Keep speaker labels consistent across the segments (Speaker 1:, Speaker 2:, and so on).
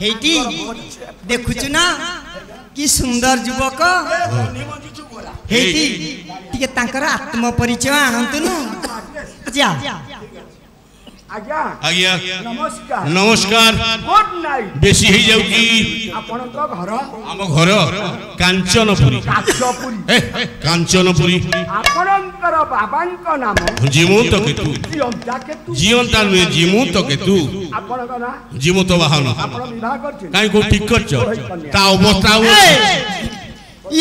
Speaker 1: Hattie देखुछु ना कि सुंदर युवक हेटी टिके तांकर आत्म परिचय आनंतु न जा
Speaker 2: आज्ञा
Speaker 3: आज्ञा
Speaker 2: नमस्कार
Speaker 3: नमस्कार
Speaker 2: गुड नाइट
Speaker 3: बेसी ही जाउकी
Speaker 2: आपनका घर
Speaker 3: हम घर कांचनपुरी कांचनपुरी
Speaker 2: आपनकर बाबांका नाम
Speaker 3: जीवंत केतु
Speaker 2: जियंता केतु
Speaker 3: जीवंता नुहे जीवंत केतु
Speaker 2: आपनका ना
Speaker 3: जीवंत बाहन
Speaker 2: आपन विवाह करछिन
Speaker 3: काई को ठीक करछ ता अवस्था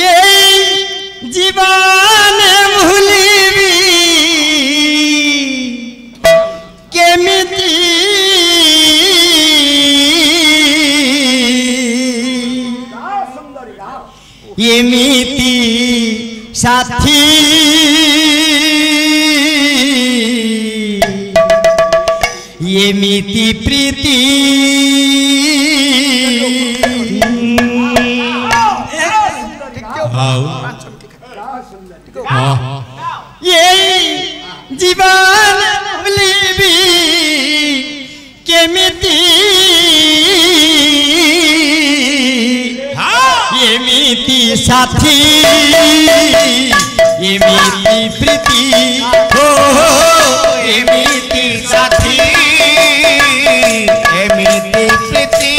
Speaker 1: ये जीवन भूलिबी केमिति एमिति साथी एमिति प्रीति ये जीवन भूलिबी केमिति एमिति साथी एमिति प्रीति हो एमिति साथी एमिति प्रीति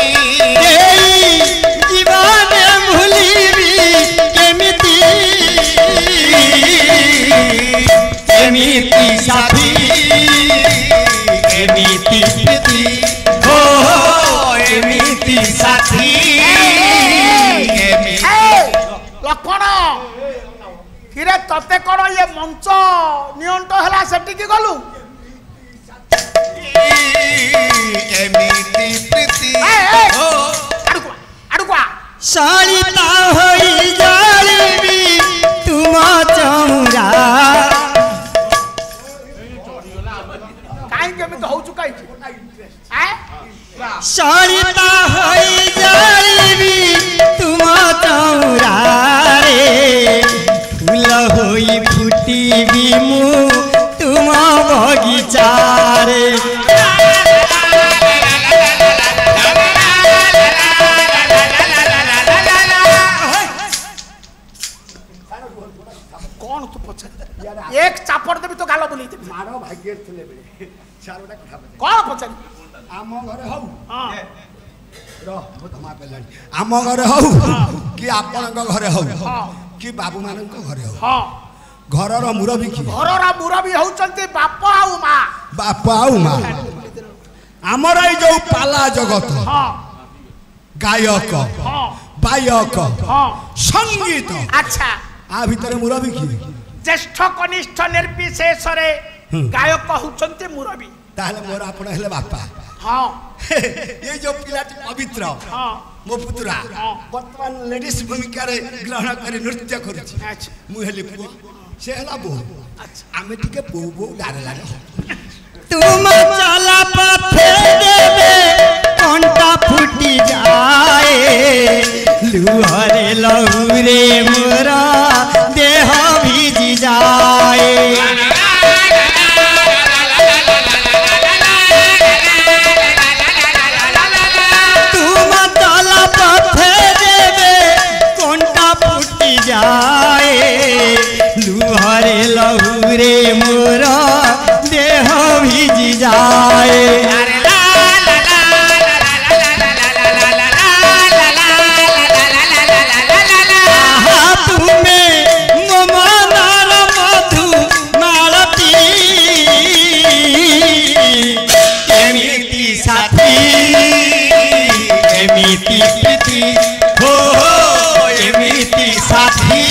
Speaker 1: जीवन भूलिबी केमिति एमिति साथी एमिति प्रीति हो एमिति साथी
Speaker 2: लखन किरे तते कोन ये मंच नियंट हला सेठी की गलु
Speaker 3: एमिति प्रीति
Speaker 2: हो अडुआ
Speaker 1: सलिता होई जालिबी तुम चौरा
Speaker 2: काई केमित हो चुकाई
Speaker 1: सलिता होई जालिबी तुम चौरा रे फूल होई फुटीबी मु तुम बगीचा रे
Speaker 2: कौन तू पछन एक चापड़ देबी तो गाल बुली देबी मारो भाग्य थले बेले चारोटा कथा कौन पछन आम घरे हौ हां रह मो तमा पेलानी
Speaker 4: आम घरे हौ कि आपनक घरे हौ कि बाबू मानक घरे हौ
Speaker 2: हां
Speaker 4: घरर मुरबी कि
Speaker 2: घरर मुरबी होचंती बाप आउ मां
Speaker 4: बाप आउ मां हमर ई जो पाला जगत
Speaker 2: हां
Speaker 4: गायक
Speaker 2: हां
Speaker 4: बायक
Speaker 2: हां
Speaker 4: संगीत
Speaker 2: अच्छा
Speaker 4: आ भीतर मुरबी कि
Speaker 2: ज्येष्ठ कनिष्ठ निर्विशेष रे गायक होचंती मुरबी
Speaker 4: ताहले मोर आपण हेले बापा
Speaker 2: हां
Speaker 4: ये जो पिलाटी पवित्र
Speaker 2: हां
Speaker 4: मो पुत्रा वर्तमान लेडीज भूमिका रे ग्रहण करी नृत्य करूची
Speaker 2: अच्छा
Speaker 4: मु हेले पुआ से हला बो अच्छा आमे टिके बो बो डारे लागे
Speaker 1: तुम चला पथे देवे कंटा फूटी जाए लुहरे लहुरे मोरा देह भीजी जाए तुम चला पथे देवे कंटा फूटी जाए लुहरे लहुरे मोरा देह भीजी जाए तुम्हें ममनार मधु मालती एमिति साथी एमिति प्रीति हो एमिति साथी